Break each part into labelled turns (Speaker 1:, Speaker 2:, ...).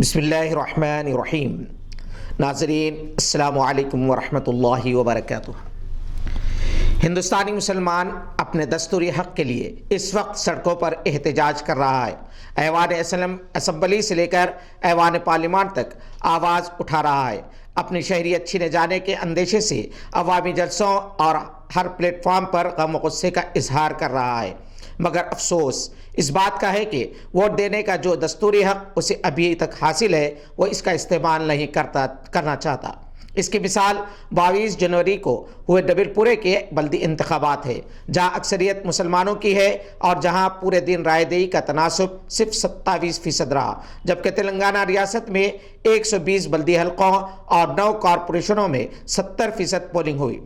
Speaker 1: بسم اللہ الرحمن الرحیم۔ ناظرین السلام علیکم ورحمۃ اللہ وبرکاتہ۔ ہندوستانی مسلمان اپنے دستوری حق کے لیے اس وقت سڑکوں پر احتجاج کر رہا ہے۔ ایوان اسمبلی سے لے کر ایوان پارلیمان تک آواز اٹھا رہا ہے۔ اپنی شہریت چھینے جانے کے اندیشے سے عوامی جلسوں اور ہر پلیٹ فارم پر غم و غصے کا اظہار کر رہا ہے، مگر افسوس اس بات کا ہے کہ ووٹ دینے کا جو دستوری حق اسے ابھی تک حاصل ہے وہ اس کا استعمال نہیں کرنا چاہتا۔ اس کی مثال 22 جنوری کو ہوئے ڈبل پورے کے بلدی انتخابات ہے، جہاں اکثریت مسلمانوں کی ہے اور جہاں پورے دن رائے دہی کا تناسب صرف 27% رہا، جبکہ تلنگانہ ریاست میں 120 بلدی حلقوں اور 9 کارپوریشنوں میں 70% پولنگ ہوئی۔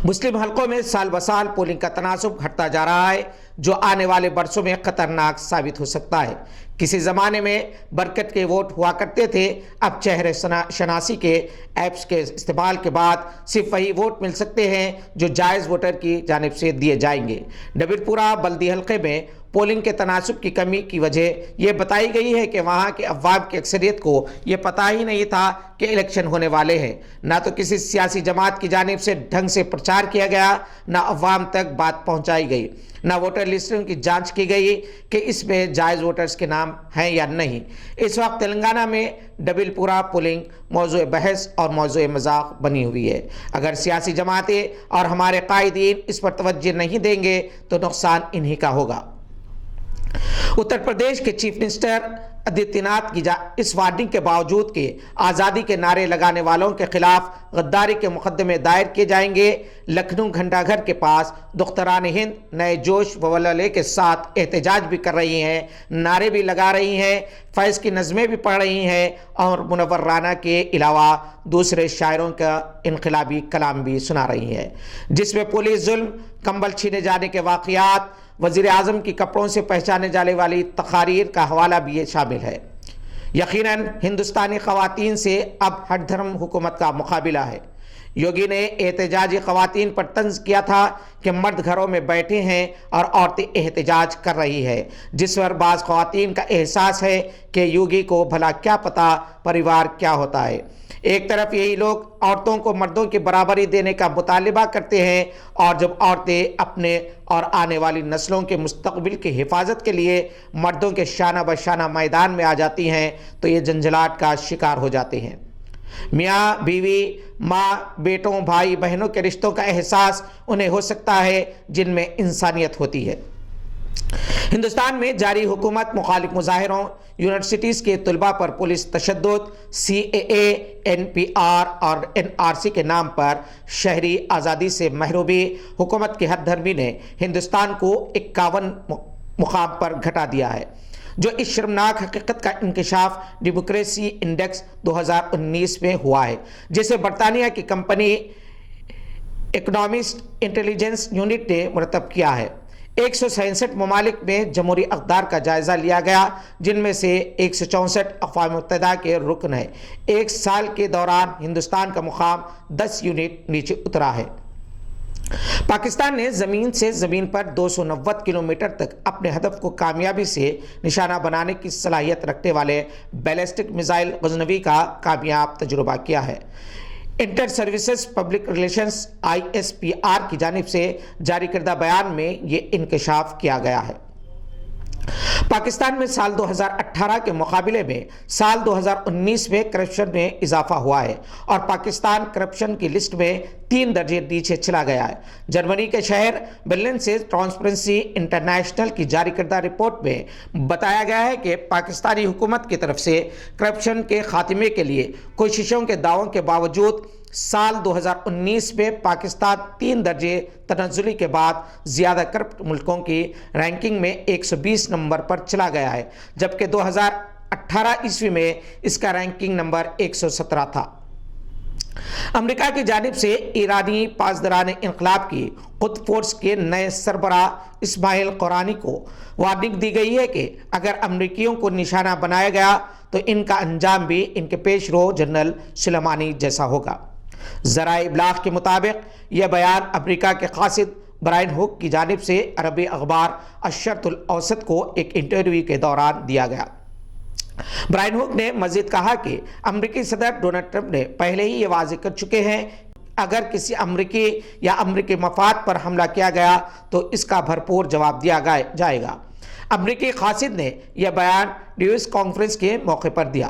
Speaker 1: مسلم حلقوں میں سال بسال پولنگ کا تناسب گھٹتا جا رہا ہے، جو آنے والے برسوں میں خطرناک ثابت ہو سکتا ہے۔ کسی زمانے میں برکت کے ووٹ ہوا کرتے تھے، اب چہرے شناسی کے ایپس کے استعمال کے بعد صرف وہی ووٹ مل سکتے ہیں جو جائز ووٹر کی جانب سے دیے جائیں گے۔ ڈبل پورہ بلدی حلقے میں پولنگ کے تناسب کی کمی کی وجہ یہ بتائی گئی ہے کہ وہاں کے عوام کی اکثریت کو یہ پتہ ہی نہیں تھا کہ الیکشن ہونے والے ہیں۔ نہ تو کسی سیاسی جماعت کی جانب سے ڈھنگ سے پرچار کیا گیا، نہ عوام تک بات پہنچائی گئی، نہ ووٹر لسٹوں کی جانچ کی گئی کہ اس میں جائز ووٹرز کے نام ہیں یا نہیں۔ اس وقت تلنگانہ میں ڈبل پورہ پولنگ موضوع بحث اور موضوع مذاق بنی ہوئی ہے۔ اگر سیاسی جماعتیں اور ہمارے قائدین اس پر توجہ نہیں دیں گے تو نقصان انہی کا ہوگا۔ اتر پردیش کے چیف منسٹر آدتیہ ناتھ کی اس وارننگ کے باوجود کہ آزادی کے نعرے لگانے والوں کے خلاف غداری کے مقدمے دائر کیے جائیں گے، لکھنؤ گھنٹہ گھر کے پاس دختران ہند نئے جوش و ولولے کے ساتھ احتجاج بھی کر رہی ہیں، نعرے بھی لگا رہی ہیں، فیض کی نظمیں بھی پڑھ رہی ہیں اور منور رانا کے علاوہ دوسرے شاعروں کا انقلابی کلام بھی سنا رہی ہیں، جس میں پولیس ظلم، کمبل چھینے جانے کے واقعات، وزیر اعظم کی کپڑوں سے پہچانے جانے والی تقاریر کا حوالہ بھی یہ شامل ہے۔ یقیناً ہندوستانی خواتین سے اب ہٹ دھرم حکومت کا مقابلہ ہے۔ یوگی نے احتجاجی خواتین پر طنز کیا تھا کہ مرد گھروں میں بیٹھے ہیں اور عورتیں احتجاج کر رہی ہیں، جس پر بعض خواتین کا احساس ہے کہ یوگی کو بھلا کیا پتہ پریوار کیا ہوتا ہے۔ ایک طرف یہی لوگ عورتوں کو مردوں کی برابری دینے کا مطالبہ کرتے ہیں، اور جب عورتیں اپنے اور آنے والی نسلوں کے مستقبل کی حفاظت کے لیے مردوں کے شانہ بشانہ میدان میں آ جاتی ہیں تو یہ جھنجھلاٹ کا شکار ہو جاتے ہیں۔ میاں بیوی، ماں بیٹوں، بھائی بہنوں کے رشتوں کا احساس انہیں ہو سکتا ہے جن میں انسانیت ہوتی ہے۔ ہندوستان میں جاری حکومت مخالف مظاہروں، یونیورسٹیز کے طلباء پر پولیس تشدد، سی اے اے، این پی آر اور این آر سی کے نام پر شہری آزادی سے محرومی، حکومت کی ہٹ دھرمی نے ہندوستان کو 51 مقام پر گھٹا دیا ہے، جو اس شرمناک حقیقت کا انکشاف ڈیموکریسی انڈیکس 2019 میں ہوا ہے، جسے برطانیہ کی کمپنی اکنامسٹ انٹیلیجنس یونٹ نے مرتب کیا ہے۔ 167 ممالک میں جمہوری اقدار کا جائزہ لیا گیا، جن میں سے 164 اقوام متحدہ کے رکن ہیں۔ ایک سال کے دوران ہندوستان کا مقام 10 یونٹ نیچے اترا ہے۔ پاکستان نے زمین سے زمین پر 290 کلومیٹر تک اپنے ہدف کو کامیابی سے نشانہ بنانے کی صلاحیت رکھنے والے بیلسٹک میزائل غزنوی کا کامیاب تجربہ کیا ہے۔ Inter services public relations ISPR کی جانب سے جاری کردہ بیان میں یہ انکشاف کیا گیا ہے۔ پاکستان میں سال 2018 کے مقابلے میں سال 2019 میں کرپشن میں اضافہ ہوا ہے اور پاکستان کرپشن کی لسٹ میں 3 درجے نیچے چلا گیا ہے۔ جرمنی کے شہر برلن سے ٹرانسپیرنسی انٹرنیشنل کی جاری کردہ رپورٹ میں بتایا گیا ہے کہ پاکستانی حکومت کی طرف سے کرپشن کے خاتمے کے لیے کوششوں کے دعووں کے باوجود سال 2019 میں پاکستان 3 درجے تنزلی کے بعد زیادہ کرپٹ ملکوں کی رینکنگ میں 120 نمبر پر چلا گیا ہے، جبکہ 2018 عیسوی میں اس کا رینکنگ نمبر 117 تھا۔ امریکہ کی جانب سے ایرانی پاسداران انقلاب کی قدس فورس کے نئے سربراہ اسماعیل قرانی کو وارننگ دی گئی ہے کہ اگر امریکیوں کو نشانہ بنایا گیا تو ان کا انجام بھی ان کے پیش رو جنرل سلیمانی جیسا ہوگا۔ ذرائع ابلاغ کے مطابق یہ بیان امریکہ کے قاصد برائن ہوک کی جانب سے عربی اخبار الشرق الاوسط کو ایک انٹرویو کے دوران دیا گیا۔ برائن ہوک نے مزید کہا کہ امریکی صدر ڈونلڈ ٹرمپ نے پہلے ہی یہ واضح کر چکے ہیں اگر کسی امریکی یا امریکی مفاد پر حملہ کیا گیا تو اس کا بھرپور جواب دیا جائے گا۔ امریکی قاصد نے یہ بیان ڈیوس کانفرنس کے موقع پر دیا۔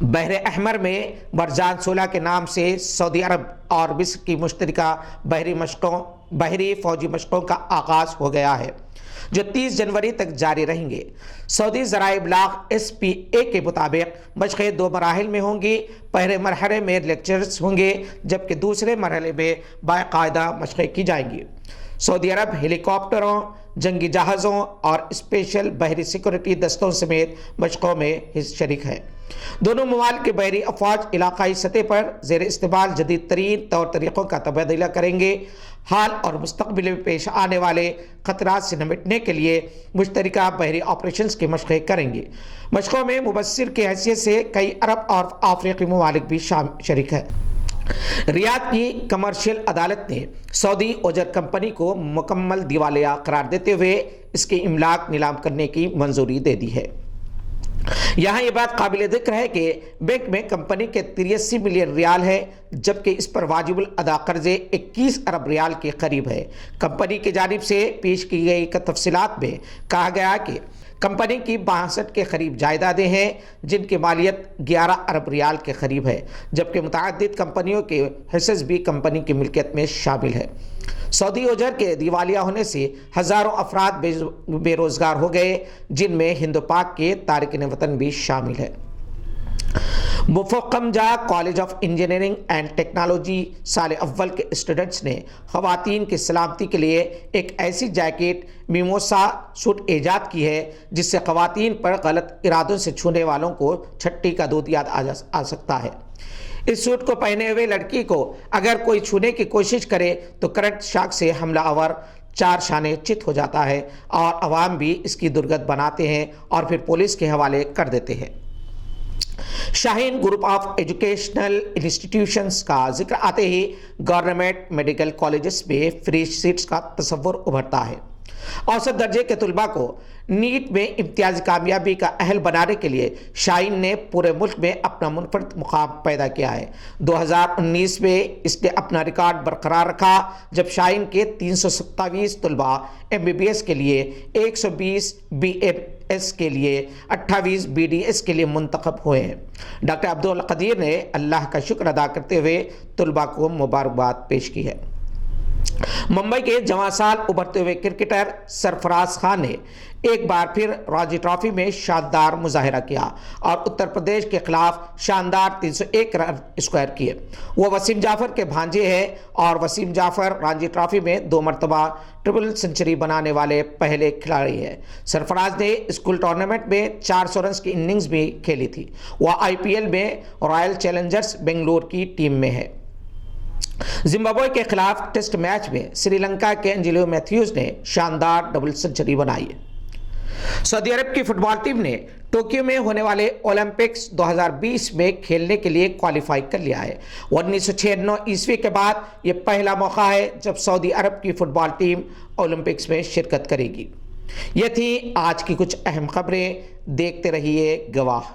Speaker 1: بحر احمر میں مرجان 16 کے نام سے سعودی عرب اور مصر کی مشترکہ بحری فوجی مشقوں کا آغاز ہو گیا ہے جو 30 جنوری تک جاری رہیں گے۔ سعودی ذرائع ابلاغ SPA کے مطابق مشقیں 2 مراحل میں ہوں گی۔ پہلے مرحلے میں لیکچرز ہوں گے جبکہ دوسرے مرحلے میں باقاعدہ مشقیں کی جائیں گی۔ سعودی عرب ہیلی کاپٹروں، جنگی جہازوں اور اسپیشل بحری سیکورٹی دستوں سمیت مشقوں میں شریک ہے۔ دونوں ممالک کے بحری افواج علاقائی سطح پر زیر استعمال جدید ترین طور طریقوں کا تبادلہ کریں گے، حال اور مستقبل میں پیش آنے والے خطرات سے نمٹنے کے لیے مشترکہ بحری آپریشنز کی مشقیں کریں گے۔ مشقوں میں مبصر کی حیثیت سے کئی عرب اور افریقی ممالک بھی شریک ہیں۔ ریاض کی کمرشل عدالت نے سعودی اوجر کمپنی کو مکمل دیوالیہ قرار دیتے ہوئے اس کی املاک نیلام کرنے کی منظوری دے دی ہے۔ یہاں یہ بات قابل ذکر ہے کہ بینک میں کمپنی کے 83 ملین ریال ہے جبکہ اس پر واجب الادا قرضے 21 ارب ریال کے قریب ہے۔ کمپنی کی جانب سے پیش کی گئی تفصیلات میں کہا گیا کہ کمپنی کی 62 کے قریب جائیدادیں ہیں جن کی مالیت 11 ارب ریال کے قریب ہے جبکہ متعدد کمپنیوں کے حصص بھی کمپنی کی ملکیت میں شامل ہے۔ سعودی اوجر کے دیوالیہ ہونے سے ہزاروں افراد بے روزگار ہو گئے جن میں ہند و پاک کے تارکین وطن بھی شامل ہیں۔ مفوقم جا college of engineering and technology سال اول کے اسٹوڈنٹس نے خواتین کی سلامتی کے لیے ایک ایسی جیکٹ میموسا سوٹ ایجاد کی ہے جس سے خواتین پر غلط ارادوں سے چھونے والوں کو چھٹی کا دودھ یاد آ سکتا ہے۔ اس سوٹ کو پہنے ہوئے لڑکی کو اگر کوئی چھونے کی کوشش کرے تو کرنٹ شاک سے حملہ آور 4 شانے چت ہو جاتا ہے اور عوام بھی اس کی درگت بناتے ہیں اور پھر پولیس کے حوالے کر دیتے ہیں۔ شاہین گروپ آف ایجوکیشنل انسٹیٹیوشنز کا ذکر آتے ہی گورنمنٹ میڈیکل کالجز میں فری سیٹس کا تصور ابھرتا ہے۔ اوسط درجے کے طلباء کو نیٹ میں امتیازی کامیابی کا اہل بنانے کے لیے شاہین نے پورے ملک میں اپنا منفرد مقام پیدا کیا ہے۔ 2019 میں اس نے اپنا ریکارڈ برقرار رکھا جب شاہین کے 327 طلباء MBBS کے لیے، 120 BMS کے لیے، 28 BDS کے لیے منتخب ہوئے ہیں۔ ڈاکٹر عبدالقدیر نے اللہ کا شکر ادا کرتے ہوئے طلباء کو مبارکباد پیش کی ہے۔ ممبئی کے جوان سال ابھرتے ہوئے کرکٹر سرفراز خان نے ایک بار پھر رانجی ٹرافی میں شاندار مظاہرہ کیا اور اتر پردیش کے خلاف شاندار 301 رن اسکوائر کیے۔ وہ وسیم جعفر کے بھانجے ہیں اور وسیم جعفر رانجی ٹرافی میں 2 مرتبہ ٹرپل سنچری بنانے والے پہلے کھلاڑی ہیں۔ سرفراز نے اسکول ٹورنامنٹ میں 400 رنز کی اننگز بھی کھیلی تھی۔ وہ IPL میں رائل چیلنجرز بنگلور کی ٹیم میں ہے۔ زمبابوے کے خلاف ٹیسٹ میچ میں سری لنکا کے انجلو میتھیوز نے شاندار ڈبل سنچری بنائی ہے۔ سعودی عرب کی فٹ بال ٹیم نے ٹوکیو میں ہونے والے اولمپکس 2020 میں کھیلنے کے لیے کوالیفائی کر لیا ہے۔ 1996 کے بعد یہ پہلا موقع ہے جب سعودی عرب کی فٹ بال ٹیم اولمپکس میں شرکت کرے گی۔ یہ تھی آج کی کچھ اہم خبریں، دیکھتے رہیے گواہ۔